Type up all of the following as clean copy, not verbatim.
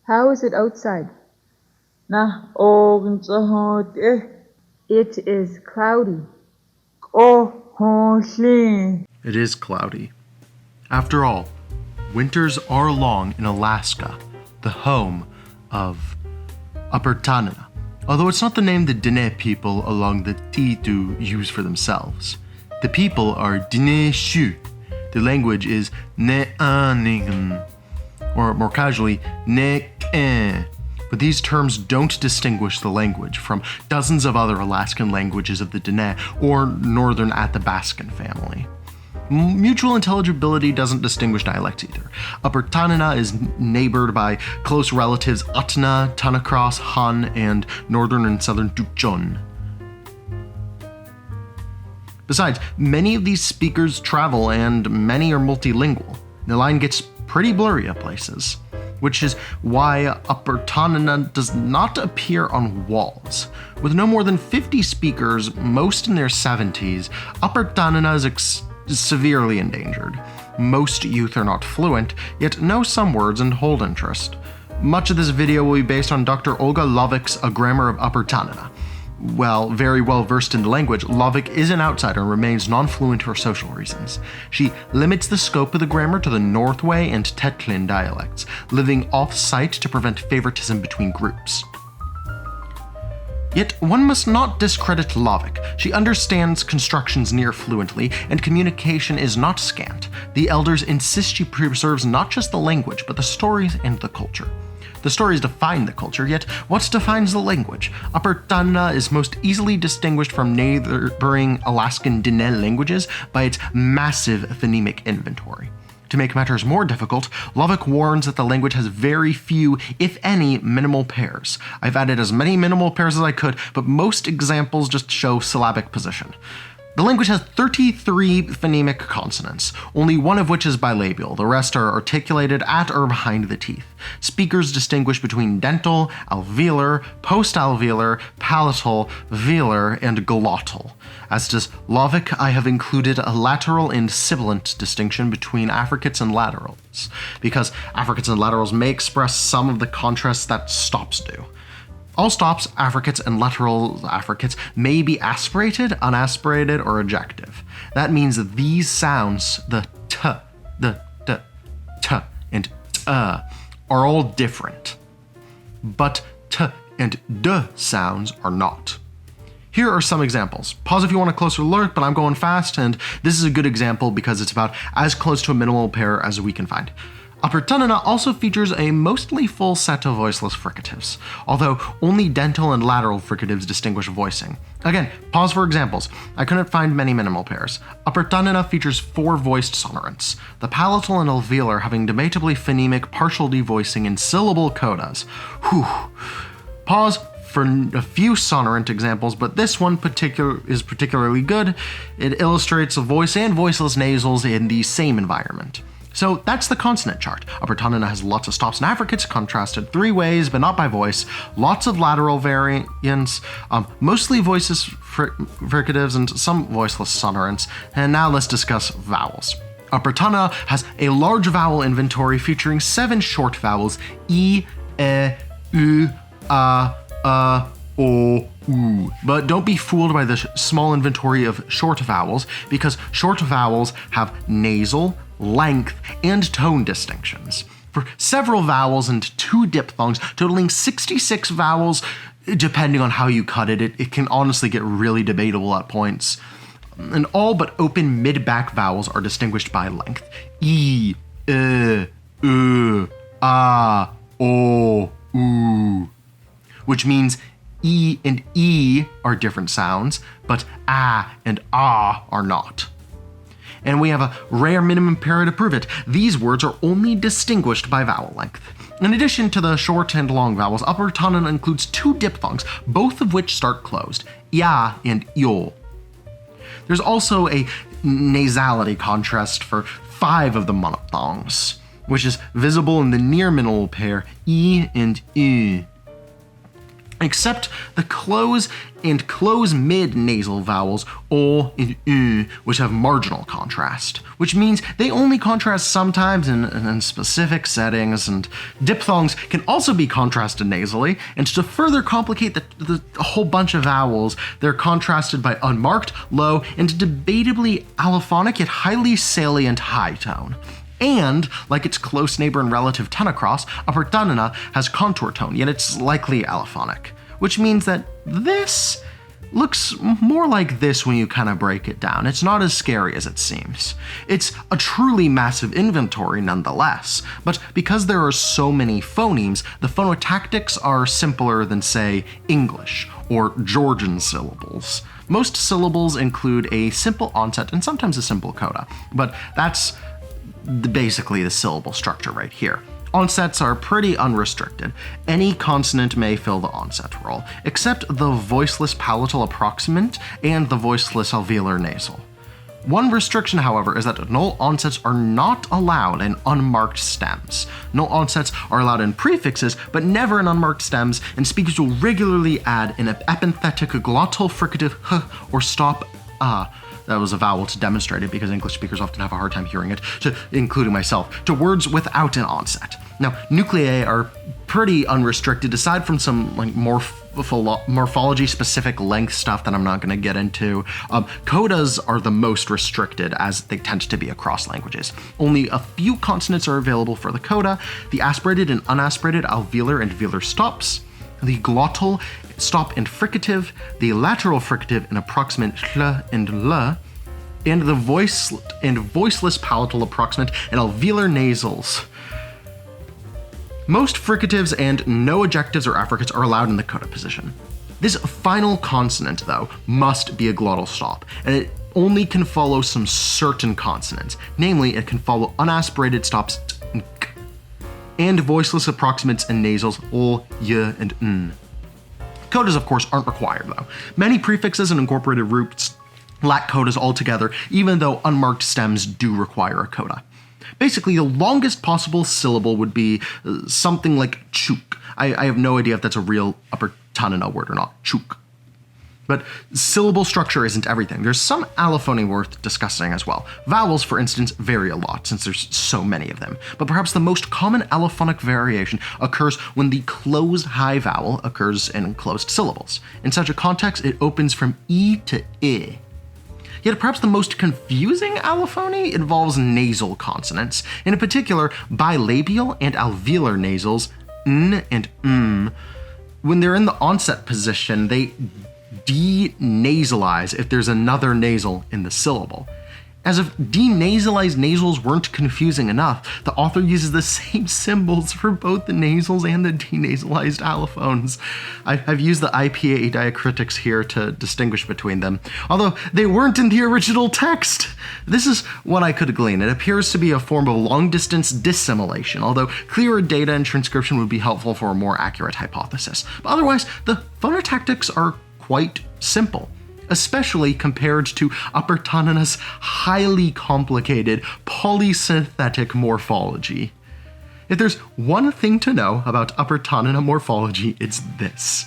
How is it outside? Na orange. It is cloudy. It is cloudy. After all, winters are long in Alaska, the home of Upper Tanana, although it's not the name the Diné people along the Titu use for themselves. The people are Diné Shu. The language is Ne-a-ning, or more casually, Ne-ken. But these terms don't distinguish the language from dozens of other Alaskan languages of the Diné or Northern Athabascan family. Mutual intelligibility doesn't distinguish dialects either. Upper Tanana is neighbored by close relatives Atna, Tanacross, Han, and Northern and Southern Tuchon. Besides, many of these speakers travel and many are multilingual. The line gets pretty blurry at places, which is why Upper Tanana does not appear on walls. With no more than 50 speakers, most in their 70s, Upper Tanana is severely endangered. Most youth are not fluent, yet know some words and hold interest. Much of this video will be based on Dr. Olga Lovik's A Grammar of Upper Tanana. While very well versed in the language, Lovik is an outsider and remains non-fluent for social reasons. She limits the scope of the grammar to the Northway and Tetlin dialects, living off-site to prevent favoritism between groups. Yet one must not discredit Lovik. She understands constructions near fluently, and communication is not scant. The elders insist she preserves not just the language, but the stories and the culture. The stories define the culture, yet what defines the language? Upper Tanana is most easily distinguished from neighboring Alaskan Diné languages by its massive phonemic inventory. To make matters more difficult, Lovik warns that the language has very few, if any, minimal pairs. I've added as many minimal pairs as I could, but most examples just show syllabic position. The language has 33 phonemic consonants, only one of which is bilabial. The rest are articulated at or behind the teeth. Speakers distinguish between dental, alveolar, post-alveolar, palatal, velar, and glottal. As does Lovik, I have included a lateral and sibilant distinction between affricates and laterals, because affricates and laterals may express some of the contrasts that stops do. All stops, affricates, and lateral affricates may be aspirated, unaspirated, or ejective. That means that these sounds, the t, the d, t, and t, are all different. But t and d sounds are not. Here are some examples. Pause if you want a closer look, but I'm going fast, and this is a good example because it's about as close to a minimal pair as we can find. Upper Tanana also features a mostly full set of voiceless fricatives, although only dental and lateral fricatives distinguish voicing. Again, pause for examples. I couldn't find many minimal pairs. Upper Tanana features 4 voiced sonorants, the palatal and alveolar having debatably phonemic partial devoicing in syllable codas. Whew. Pause for a few sonorant examples, but this one is particularly good. It illustrates a voice and voiceless nasals in the same environment. So that's the consonant chart. Upper Tanana has lots of stops and affricates, contrasted 3 ways, but not by voice. Lots of lateral variants, mostly voiceless fricatives and some voiceless sonorants. And now let's discuss vowels. Upper Tanana has a large vowel inventory featuring 7 short vowels: e, u, o, u. But don't be fooled by the small inventory of short vowels, because short vowels have nasal, length, and tone distinctions. For several vowels and 2 diphthongs, totaling 66 vowels, depending on how you cut it, it can honestly get really debatable at points. And all but open mid-back vowels are distinguished by length. E, u, a, o, u. Which means E and E are different sounds, but A and Ah are not. And we have a rare minimum pair to prove it. These words are only distinguished by vowel length. In addition to the short and long vowels, Upper Tanana includes 2 diphthongs, both of which start closed: ya and yo. There's also a nasality contrast for 5 of the monophthongs, which is visible in the near minimal pair E and U. except the close and close mid nasal vowels o and u, which have marginal contrast, which means they only contrast sometimes in specific settings, and diphthongs can also be contrasted nasally, and to further complicate the whole bunch of vowels, they're contrasted by unmarked, low, and debatably allophonic yet highly salient high tone. And, like its close neighbor and relative Tanacross, upper Tanana has contour tone, yet it's likely allophonic, which means that this looks more like this when you kind of break it down. It's not as scary as it seems. It's a truly massive inventory nonetheless, but because there are so many phonemes, the phonotactics are simpler than, say, English or Georgian syllables. Most syllables include a simple onset and sometimes a simple coda, but that's basically the syllable structure right here. Onsets are pretty unrestricted. Any consonant may fill the onset role, except the voiceless palatal approximant and the voiceless alveolar nasal. One restriction, however, is that null onsets are not allowed in unmarked stems. Null onsets are allowed in prefixes, but never in unmarked stems, and speakers will regularly add an epenthetic glottal fricative h or stop that was a vowel to demonstrate it because English speakers often have a hard time hearing it, including myself, to words without an onset. Now, nuclei are pretty unrestricted, aside from some like morphology-specific length stuff that I'm not going to get into. Codas are the most restricted, as they tend to be across languages. Only a few consonants are available for the coda: the aspirated and unaspirated alveolar and velar stops, the glottal stop and fricative, the lateral fricative and approximant hl and l, and the voiceless palatal approximant and alveolar nasals. Most fricatives and no ejectives or affricates are allowed in the coda position. This final consonant, though, must be a glottal stop, and it only can follow some certain consonants. Namely, it can follow unaspirated stops t and k, and voiceless approximates and nasals l, y, and n. Codas, of course, aren't required, though. Many prefixes and incorporated roots lack codas altogether, even though unmarked stems do require a coda. Basically, the longest possible syllable would be something like chuk. I have no idea if that's a real upper Tanana word or not, chuk. But syllable structure isn't everything. There's some allophony worth discussing as well. Vowels, for instance, vary a lot since there's so many of them. But perhaps the most common allophonic variation occurs when the closed high vowel occurs in closed syllables. In such a context, it opens from E to I. Yet perhaps the most confusing allophony involves nasal consonants, and in particular, bilabial and alveolar nasals, n and m. When they're in the onset position, they denasalize if there's another nasal in the syllable. As if denasalized nasals weren't confusing enough, the author uses the same symbols for both the nasals and the denasalized allophones. I've used the IPA diacritics here to distinguish between them, although they weren't in the original text. This is what I could glean. It appears to be a form of long-distance dissimilation, although clearer data and transcription would be helpful for a more accurate hypothesis. But otherwise, the phonotactics are quite simple, especially compared to Upper Tanana's highly complicated polysynthetic morphology. If there's one thing to know about Upper Tanana morphology, it's this.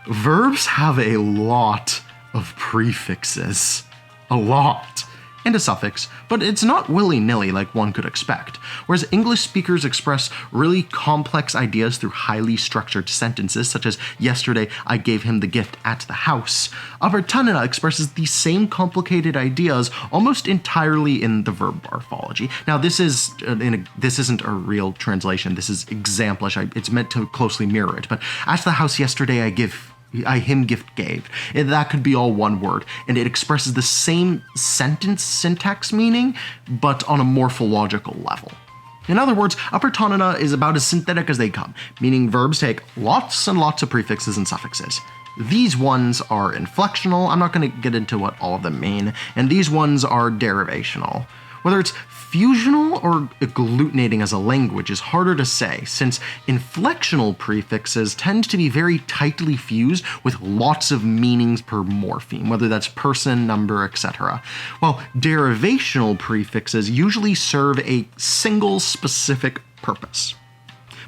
Verbs have a lot of prefixes. A lot. And a suffix, but it's not willy-nilly like one could expect. Whereas English speakers express really complex ideas through highly structured sentences, such as "Yesterday I gave him the gift at the house," Upper Tanana expresses these same complicated ideas almost entirely in the verb morphology. Now, this isn't a real translation. This is examplish. It's meant to closely mirror it. But at the house yesterday I him gift gave. And that could be all one word, and it expresses the same sentence syntax meaning, but on a morphological level. In other words, Upper Tanana is about as synthetic as they come, meaning verbs take lots and lots of prefixes and suffixes. These ones are inflectional, I'm not going to get into what all of them mean, and these ones are derivational. Whether it's fusional or agglutinating as a language is harder to say, since inflectional prefixes tend to be very tightly fused with lots of meanings per morpheme, whether that's person, number, etc., while derivational prefixes usually serve a single specific purpose.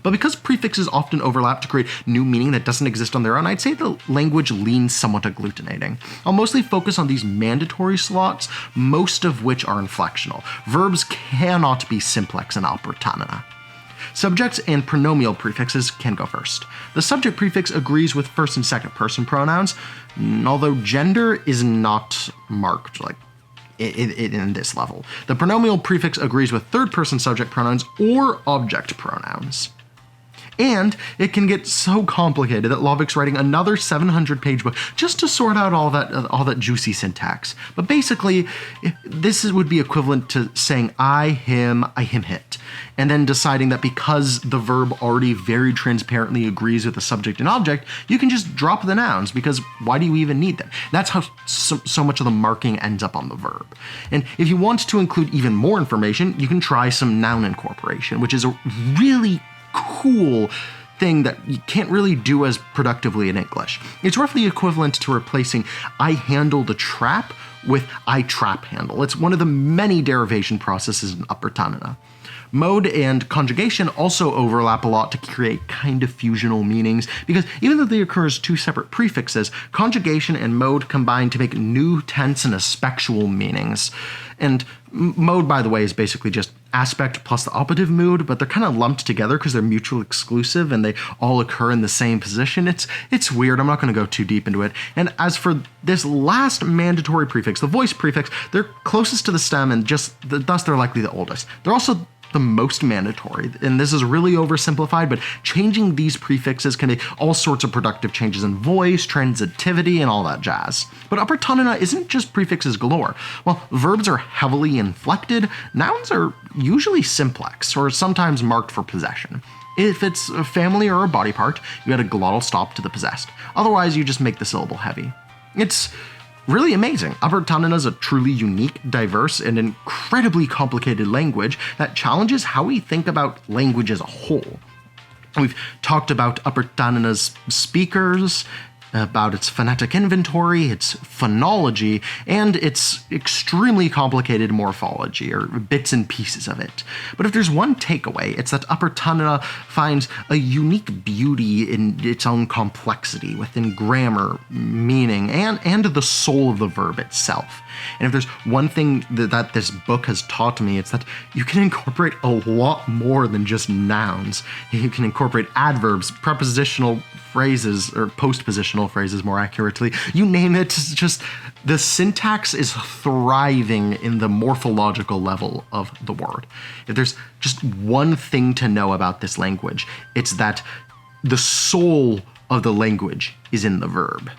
But because prefixes often overlap to create new meaning that doesn't exist on their own, I'd say the language leans somewhat agglutinating. I'll mostly focus on these mandatory slots, most of which are inflectional. Verbs cannot be simplex in Upper Tanana. Subjects and pronominal prefixes can go first. The subject prefix agrees with first and second person pronouns, although gender is not marked in this level. The pronominal prefix agrees with third person subject pronouns or object pronouns. And it can get so complicated that Lovik's writing another 700-page book just to sort out all that juicy syntax. But basically, this would be equivalent to saying I, him, hit, and then deciding that because the verb already very transparently agrees with the subject and object, you can just drop the nouns, because why do you even need them? That's how so much of the marking ends up on the verb. And if you want to include even more information, you can try some noun incorporation, which is a really cool thing that you can't really do as productively in English. It's roughly equivalent to replacing I handle the trap with I trap handle. It's one of the many derivation processes in Upper Tanana. Mode and conjugation also overlap a lot to create kind of fusional meanings, because even though they occur as two separate prefixes, conjugation and mode combine to make new tense and aspectual meanings. And mode, by the way, is basically just aspect plus the operative mood, but they're kind of lumped together because they're mutually exclusive and they all occur in the same position. It's weird. I'm not going to go too deep into it. And as for this last mandatory prefix, the voice prefix, they're closest to the stem and thus they're likely the oldest. They're also the most mandatory, and this is really oversimplified, but changing these prefixes can make all sorts of productive changes in voice, transitivity, and all that jazz. But Upper Tanana isn't just prefixes galore. While verbs are heavily inflected, nouns are usually simplex, or sometimes marked for possession. If it's a family or a body part, you add a glottal stop to the possessed. Otherwise, you just make the syllable heavy. It's really amazing. Upper Tanana is a truly unique, diverse, and incredibly complicated language that challenges how we think about language as a whole. We've talked about Upper Tanana's speakers, about its phonetic inventory, its phonology, and its extremely complicated morphology, or bits and pieces of it. But if there's one takeaway, it's that Upper Tanana finds a unique beauty in its own complexity within grammar, meaning, and the soul of the verb itself. And if there's one thing that this book has taught me, it's that you can incorporate a lot more than just nouns. You can incorporate adverbs, prepositional phrases, or postpositional phrases more accurately. You name it, it's just the syntax is thriving in the morphological level of the word. If there's just one thing to know about this language, it's that the soul of the language is in the verb.